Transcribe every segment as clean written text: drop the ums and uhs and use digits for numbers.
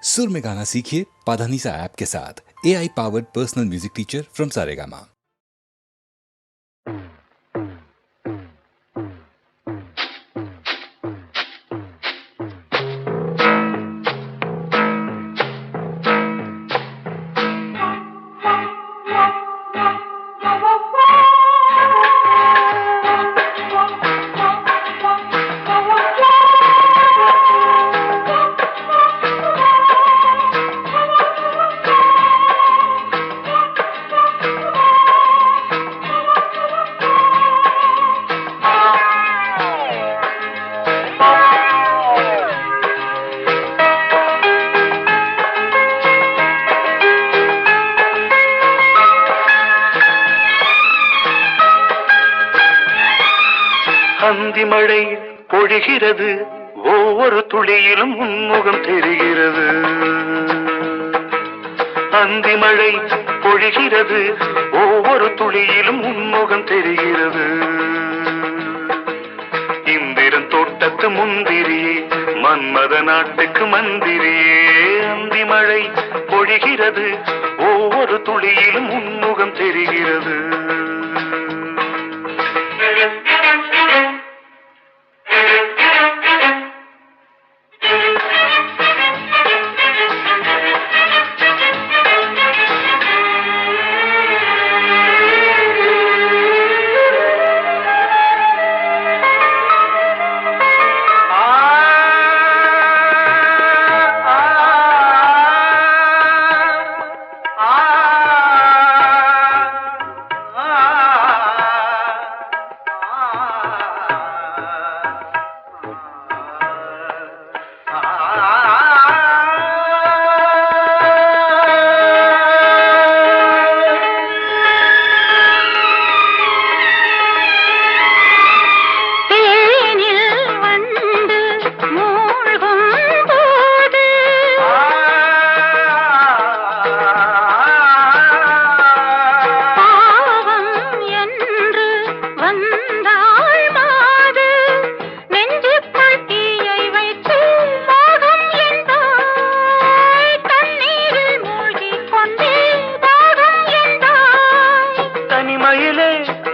सुर में गाना सीखिए पाधानीसा ऐप के साथ। AI powered personal music teacher from Saregama. அந்தி மழை பொழிகிறது, ஒவ்வொரு துளியிலும் உன்முகம் தெரிகிறது. அந்தி மழை பொழிகிறது, ஒவ்வொரு துளியிலும் உன்முகம் தெரிகிறது. இந்திரன் தோட்டத்து முந்திரியே, மன்மத நாட்டுக்கு மந்திரியே. அந்தி மழை பொழிகிறது, ஒவ்வொரு துளியிலும் உன்முகம் தெரிகிறது.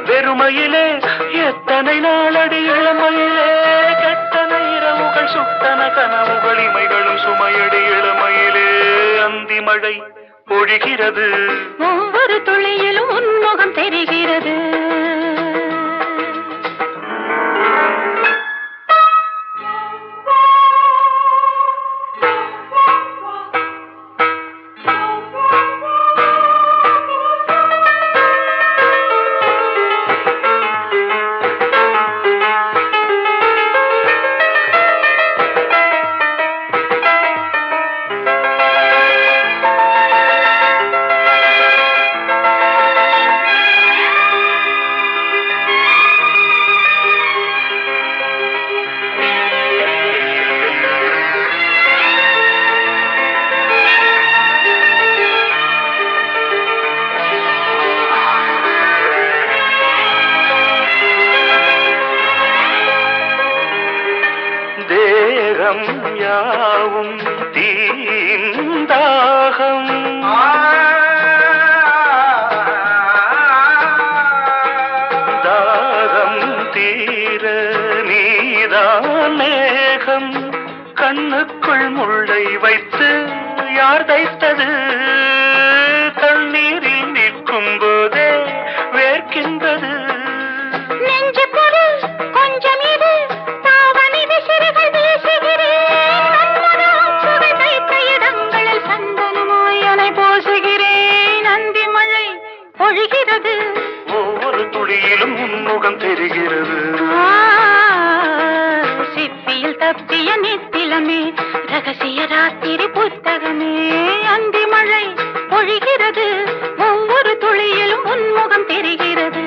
வெறுமையிலே எத்தனை நாளடி இளமையிலே, கெட்டன இரவுகள் சுட்டன கனவுகள் இமைகளும் சுமையடி இளமையிலே. அந்தி மழை பொழிகிறது, ஒவ்வொரு துளியிலும் உன்முகம் தெரிகிறது. தேகம் யாவும் தீந்தாகம், தாகம் தீர நீதான் மேகம். கண்ணுக்குள் முள்ளை வைத்து யார் தைத்தது, தண்ணீரில் நிற்கும் போதே வேர்க்கின்றது. நெஞ்சு பொருள் கொஞ்சம் இது, தாவணி விசிறிகள் வீசுகிறேன். சுவை தைத்த இடங்களில் சந்தனமாய் அலை போசுகிறேன். அந்தி மழை பொழிகிறது, ஒவ்வொரு துளியிலும் உன்முகம் தெரிகிறது. சிப்பியில் தப்பிய நித்திலமே, ரகசிய ராத்திரி புத்தகமே. அந்தி மழை பொழிகிறது, ஒவ்வொரு துளியிலும் உன்முகம் தெரிகிறது.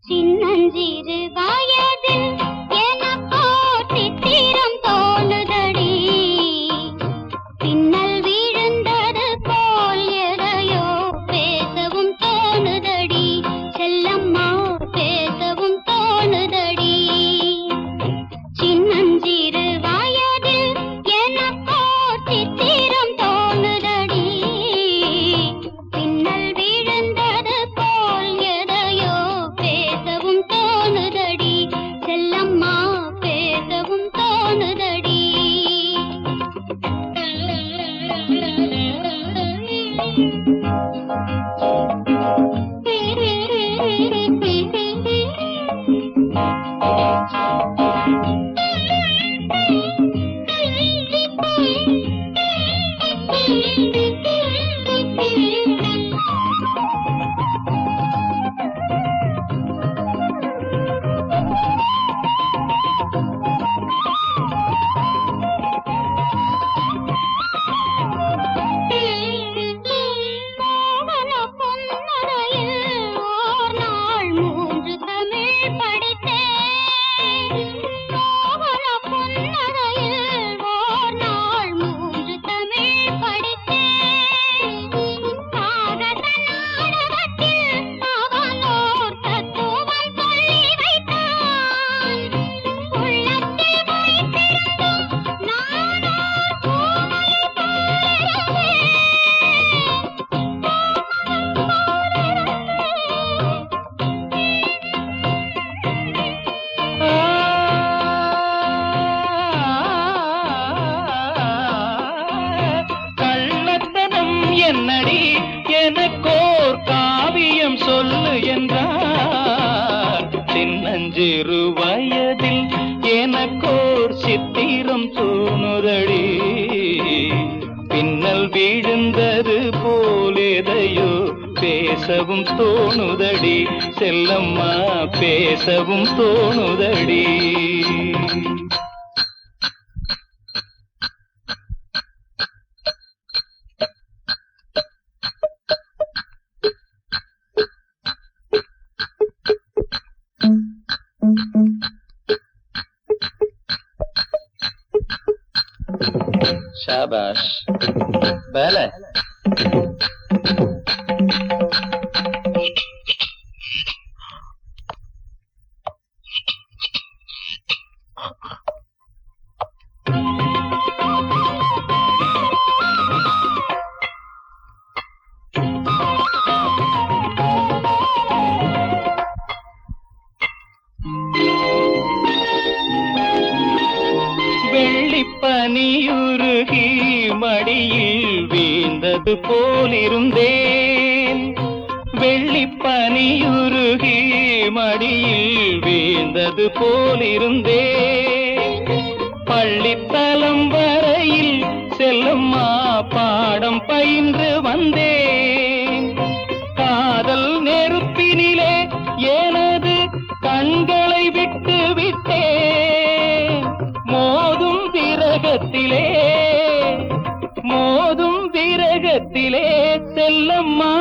சின்னஞ்சிறு வயதில் எனக்கோ சித்திரம் தோணுதடி. தானடி எனக்கோர் காவியம் சொல்லு என்றார். சின்னஞ்சிறு வயதில் எனக்கோர் சித்திரம் தோணுதடி. பின்னல் விழுந்தது போலேதையோ பேசவும் தோணுதடி. செல்லம்மா பேசவும் தோணுதடி. शाबाश पहले வெள்ளிப்பனியுருகி மடியில் வீழ்ந்தது போலிருந்தேன். வெள்ளிப்பனியுருகி மடியில் வீழ்ந்தது போலிருந்தேன். பள்ளித்தலம் வரையில் செல்லம்மா பாடம் பயின்று வந்தேன். காதல் நெருப்பினிலே எனது கண்களை விட்டு விட்டேன். மோதும் விரகத்திலே செல்லம்மா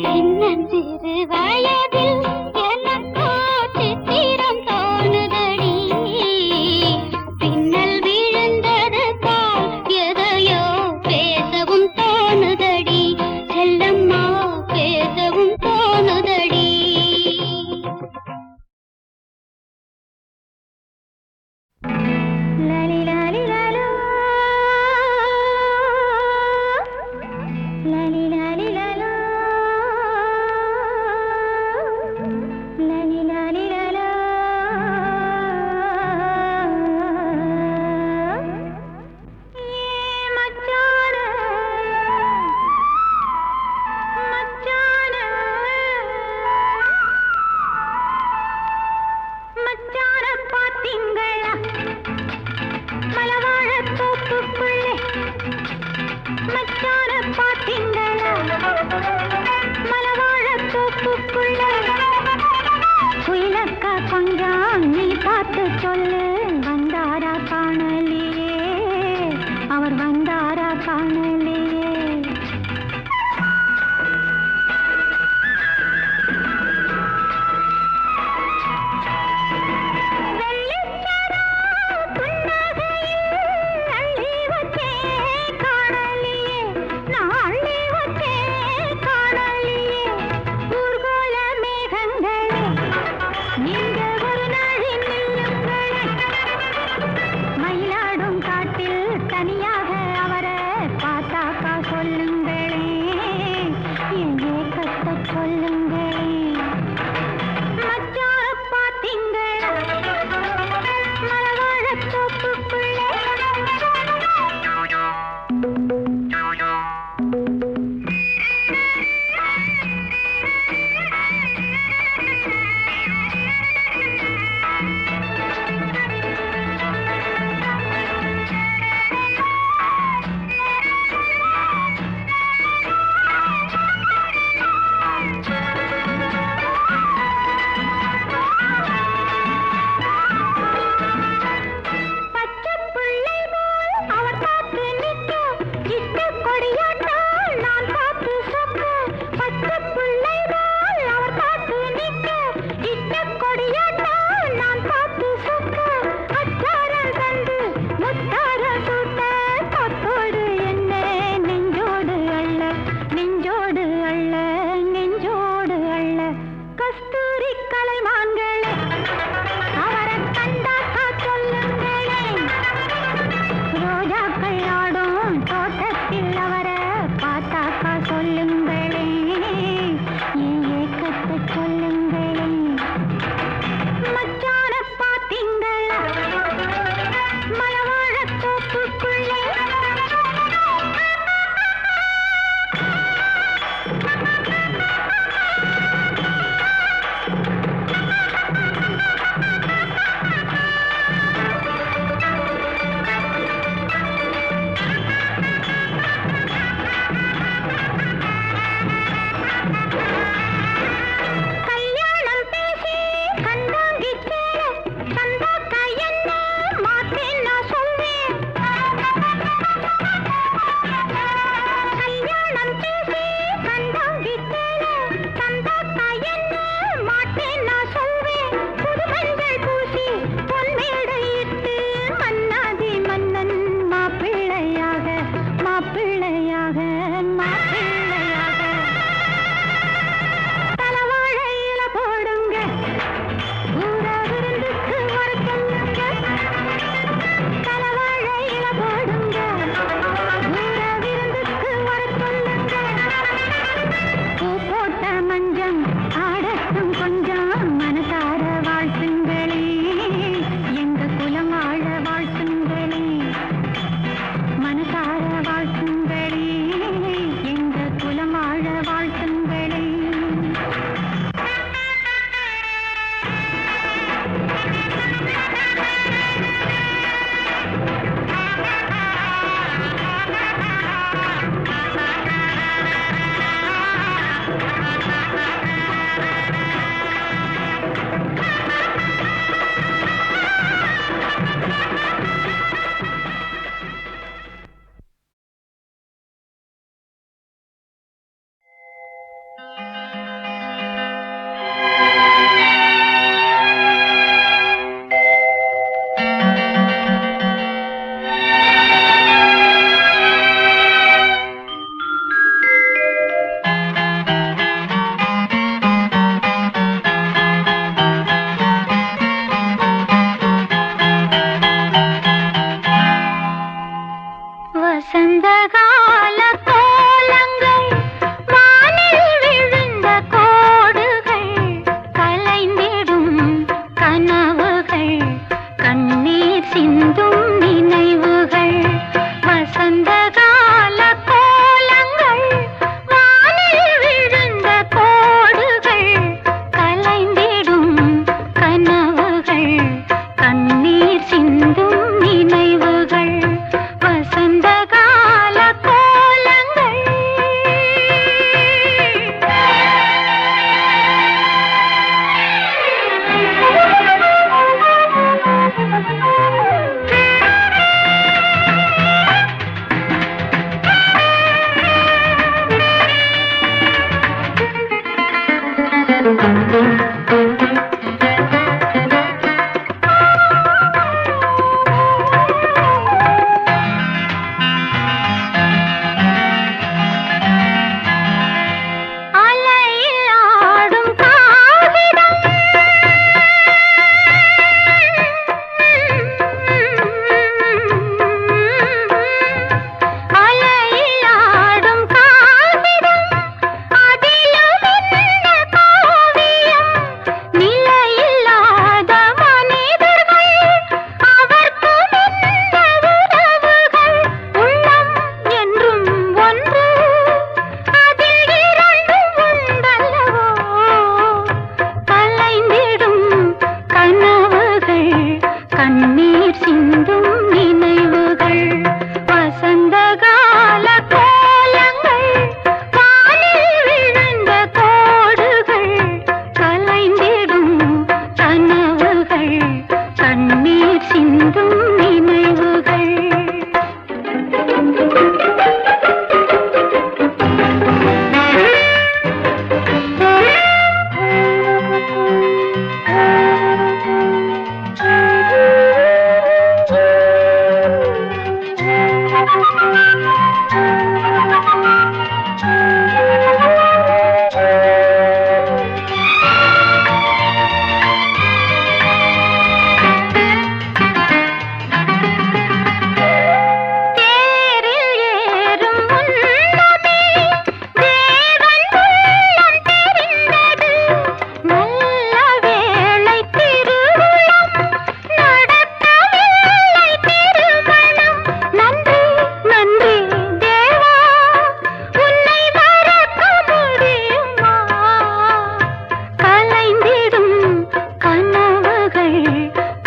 சின்னஞ்சிறு வயதில் எனக்கோ சித்திரம் தோணுதடி. பின்னல் விழுந்தது போல் எதையோ பேசவும் தோணுதடி. செல்லம்மா பேசவும் தோணுதடி. லாலி லாலி லாலோ, லாலி லாலி லாலோ, லாலி லாலி லாலோ. மச்சான மச்சான மச்சான பாத்தீங்களா மலவாழத் தோப்புக்குள்ளே? மச்சான பாத்தீங்களா மலவாழத் தோப்புக்குள்ளே? குயிலக்கா கொஞ்சம் நீ பார்த்து சொல்லு, வந்தாரா காணலியே, அவர் வந்தாரா காணலியே. மயிலாடும் காட்டில் தனியாக அவரை பார்த்தாக்கா சொல்லுங்களே, என் ஏக்கத்தை சொல்லுங்களே. மச்சான பாத்தீங்களா மலவாழத் தோப்புக்குள்ளே?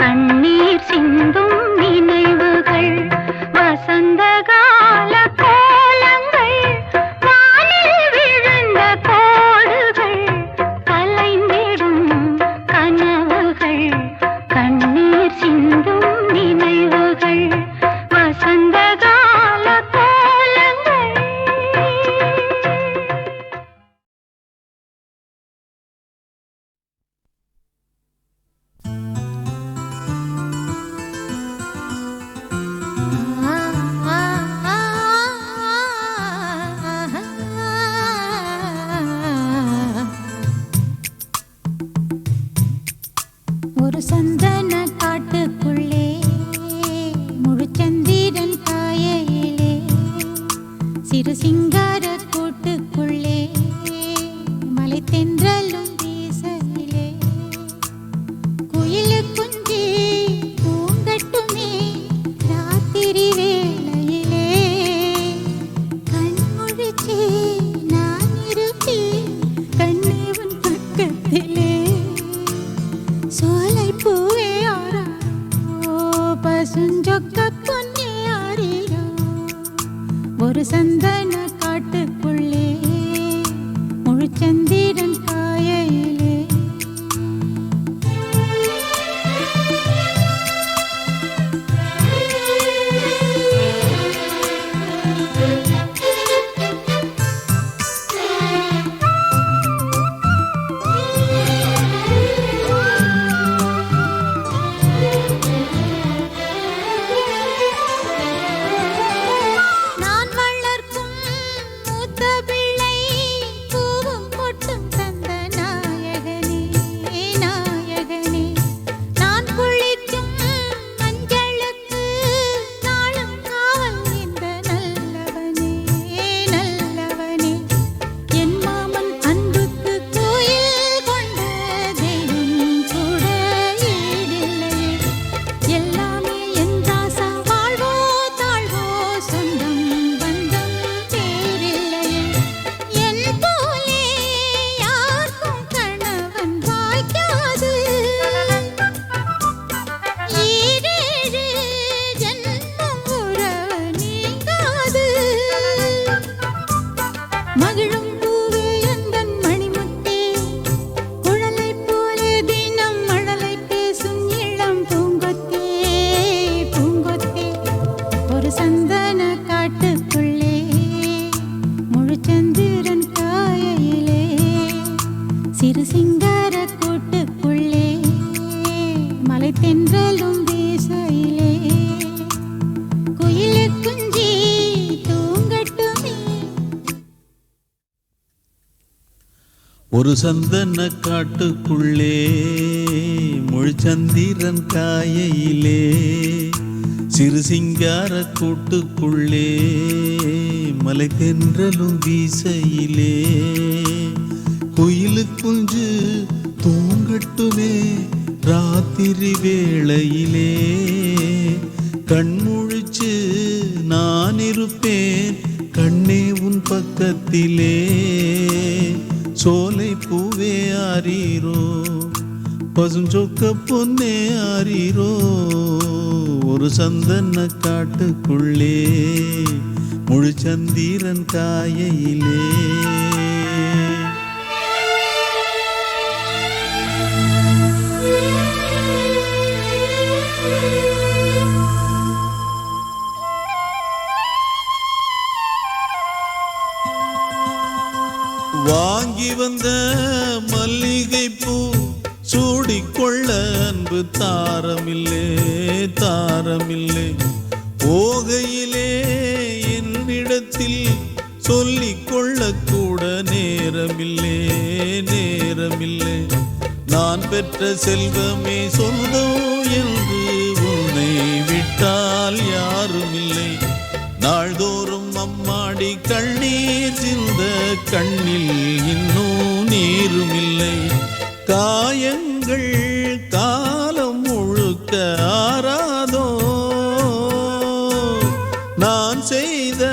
கண்ணீர் சிந்தும் நினைவுகள் வசந்த கால கோலங்கள் வானில் விழுந்த கோடுகள் கலைந்திடும் கனவுகள் கண்ணீர் சிந்தும் நினைவுகள் வசந்த கால கோலங்கள். ஒரு சந்தன காட்டுக்குள்ளே முழுச்சந்திரன் காயையிலே சிறு சிங்கார கூட்டுக்குள்ளே மலை தென்றலும் வீசையிலே குயிலு குஞ்சி பூங்கட்டுமே ராத்திரி வேளையிலே கண்முழிச்சே நான் இருப்பேன் கண்ணே உன் பக்கத்திலே சோலை பூவே ஆரோ பசுஞ்சொக்க பொன்னே ஆரிரோ ஒரு சந்தன காட்டுக்குள்ளே முழுச்சந்திரன் காயையிலே நான் வளர்க்கும் மூத்த பிள்ளை பூவும் பொட்டும் தந்த நாயகனே நாயகனே நான் குளிக்கும் மஞ்சளுக்கு நாளும் காவல் இந்த நல்லவனே நல்லவனே என் மாமன் அன்புக்கு கோயில் கொண்ட தெய்வம் கூட ஈடில்லையே எல்லாமே என் ராசா வாழ்வோ தாழ்வோ சொந்தம் பந்தம் பேரில்லையே என் போலே யாருக்கும் கணவன் வாய்க்காது ஈரேழு ஜன்மம் உறவு நீங்காது மகிழும் பூவே எந்தன் மணிமுத்தே குழலை போலே தினம் மழலை பேசும் இளம் பூங்கொத்தே பூங்கொத்தே ஒரு சந்தன காட்டுக்குள்ளே முழுச்சந்திரன் காயையிலே சிறு சிங்கார கூட்டுக்குள்ளே மலை தென்றலும் வீசையிலே குயிலு குஞ்சி தூங்கட்டுமே. ஒரு சந்தன காட்டுக்குள்ளே முழுச்சந்திரன் காயையிலே சிறு சிங்கார கூட்டுக்குள்ளே மலை தென்றலும் வீசையிலே குயிலு குஞ்சு தூங்கட்டுமே ராத்திரி வேளையிலே கண்முழிச்சு நான் இருப்பேன் கண்ணே உன் பக்கத்திலே சோலை பூவே ஆரீரோ பசுஞ்சொக்க பொன்னே ஆரீரோ ஒரு சந்தன காட்டுக்குள்ளே முழுச்சந்திரன் காயையிலே வாங்கி வந்த மல்லிகை பூ சூடிக்கொள்ள அன்பு தாரமில்லே தாரமில்லே போகையிலே என்னிடத்தில் சொல்லிக்கொள்ள கூட நேரமில்லே நேரமில்லே நான் பெற்ற செல்வமே சொந்தம் என்று உன்னை விட்டால் யாருமில்லை நாள்தோறும் அம்மாடி கண்ணீர் சிந்த கண்ணில் இன்னும் நீருமில்லை காயங்கள் காலம் முழுக்க ஆறாதோ நான் செய்த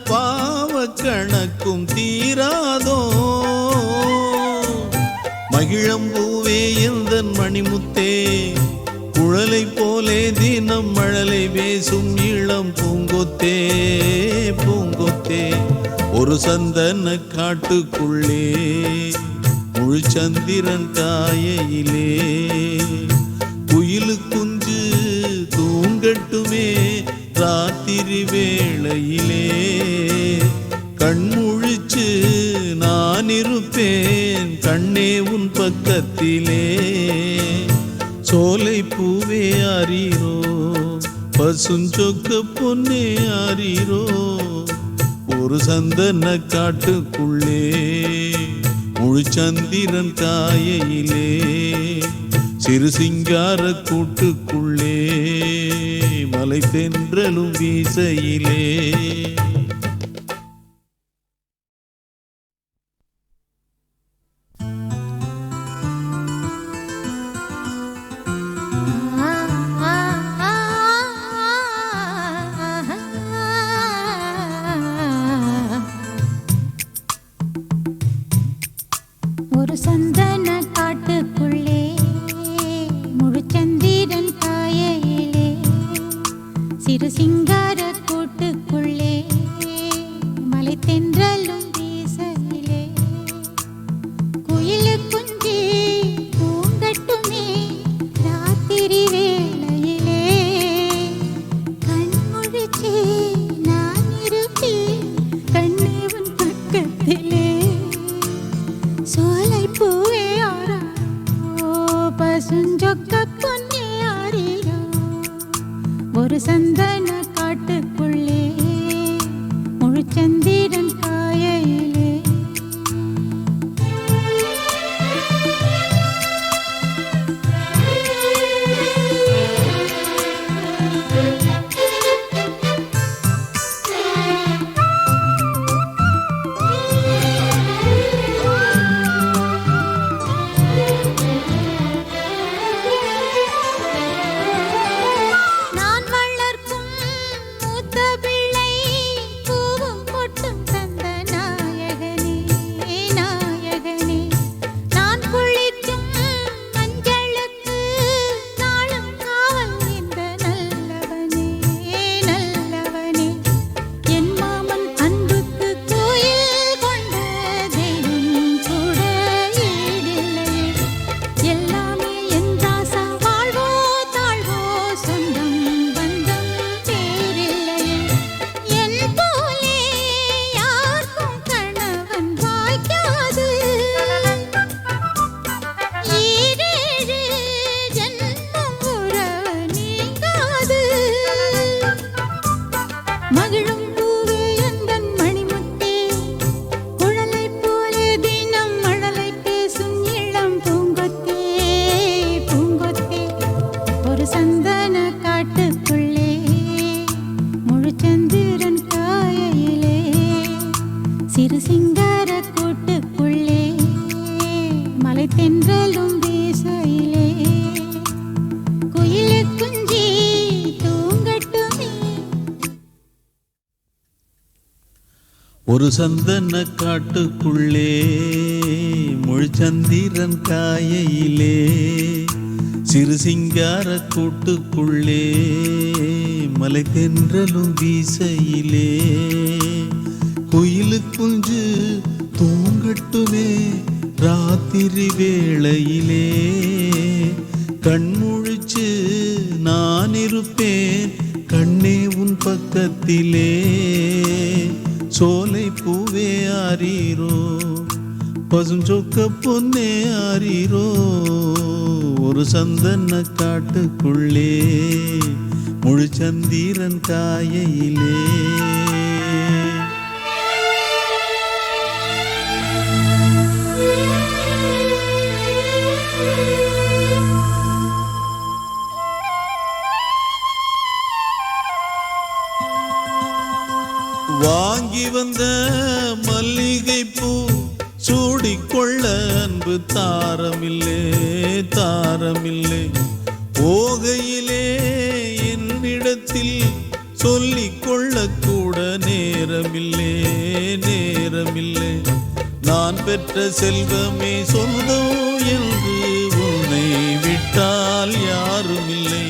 பாவ கணக்கும் தீராதோ மகிழம்பூவே எந்தன் மணிமுத்தே குழலை போலே தினம் மழலை பேசும் இளம் பூங்கொத்தே பூங்கொத்தே ஒரு சந்தன காட்டுக்குள்ளே முழு சந்திரன் காயையிலே குயிலு குஞ்சு தூங்கட்டுமே ராத்திரி வேளையிலே கண்முழிச்சு நான் இருப்பேன் கண்ணே உன் பக்கத்திலே சோலை பூவே ஆரீரோ பசுஞ்சொக்க பொன்னே ஆரீரோ ஒரு சந்தன காட்டுக்குள்ளே முழு சந்திரன் காயையிலே சிறு சிங்கார கூட்டுக்குள்ளே மலை தென்றலும் வீசையிலே ஒரு சந்தன காட்டுக்குள்ளே முழு சந்திரன் காயையிலே சிறு சிங்கார கூட்டுக்குள்ளே மலை தென்றலும் வீசையிலே குயிலு குஞ்சு பூங்கட்டுமே ராத்திரி வேளையிலே கண்முழிச்சு நான் இருப்பேன் கண்ணே உன் பக்கத்திலே சோலை பூவே ஆரோ பசுஞ்சொக்க பொன்னே ஆரீரோ ஒரு சந்தன காட்டுக்குள்ளே முழு சந்திரன் காயையிலே நான் வளர்க்கும் மூத்த பிள்ளை பூவும் பொட்டும் தந்த நாயகனே நாயகனே நான் குளிக்கும் மஞ்சளுக்கு நாளும் காவல் இந்த நல்லவனே நல்லவனே என் மாமன் அன்புக்கு கோயில் கொண்ட தெய்வம் கூட ஈடில்லையே எல்லாமே என் ராசா வாழ்வோ தாழ்வோ சொந்தம் பந்தம் பேரில்லையே என் போலே யாருக்கும் கணவன் வாய்க்காது ஈரேழு ஜன்மம் உறவு நீங்காது மகிழும் பூவே எந்தன் மணிமுத்தே குழலை போலே தினம் மழலை பேசும் இளம் பூங்கொத்தே பூங்கொத்தே ஒரு சந்தன காட்டுக்குள்ளே முழு சந்திரன் காயையிலே சிறு சிங்கார கூட்டுக்குள்ளே மலை தென்றலும் வீசையிலே குயிலு குஞ்சி தூங்கட்டுமே ஒரு சந்தன காட்டுக்குள்ளே முழு சந்திரன் காயையிலே சிறு சிங்கார கூட்டுக்குள்ளே மலை தென்றலும் வீசையிலே குயிலு குஞ்சு தூங்கட்டுமே ராத்திரி வேளையிலே கண்முழிச்சு நான் இருப்பேன் கண்ணே உன் பக்கத்திலே சோலை பூவே ஆரீரோ பசுஞ்சொக்க பொன்னே ஆரீரோ ஒரு சந்தன காட்டுக்குள்ளே முழு சந்திரன் காயையிலே வாங்கி வந்த மல்லிகை பூ சூடிக்கொள்ள அன்பு தாரமில்லே தாரமில்லை போகையிலே என்னிடத்தில் சொல்லிக்கொள்ள கூட நேரமில்லை நேரமில்லை நான் பெற்ற செல்வமே சொந்தம் என்று உன்னை விட்டால் யாருமில்லை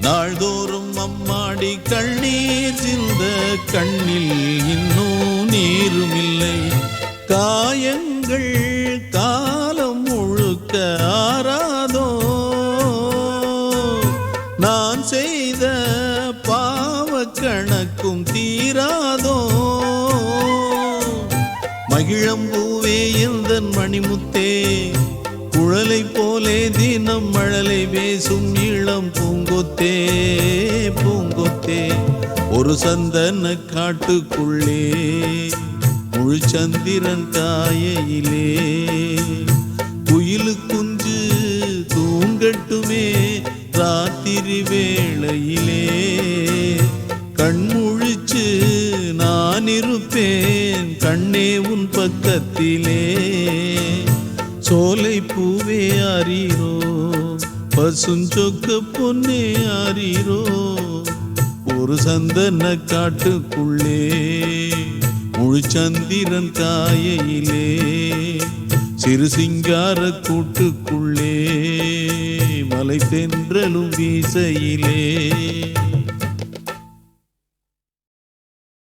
நாள்தோறும் அம்மாடி கண்ணீர் சிந்த கண்ணில் இன்னும் நீரும் இல்லை. காயங்கள் காலம் முழுக்க ஆறாதோ, நான் செய்த பாவ கணக்கும் தீராதோ. மகிழம்பூவே எந்தன் மணிமுத்தே, குழலை போலே தினம் மழலை பேசும் இளம் பூங்கொத்தே பூங்கொத்தே. ஒரு சந்தன காட்டுக்குள்ளே முழுச்சந்திரன் காயையிலே குயிலு குஞ்சு தூங்கட்டுமே ராத்திரி வேளையிலே. கண்முழிச்சு நான் இருப்பேன் கண்ணே உன் பக்கத்திலே. சோலை பூவே ஆரீரோ, பசுஞ்சொக்க பொன்னே ஆரீரோ. ஒரு சந்தன காட்டுக்குள்ளே முழுச்சந்திரன் காயையிலே சிறு சிங்கார கூட்டுக்குள்ளே மலை தென்றலும் வீசையிலே.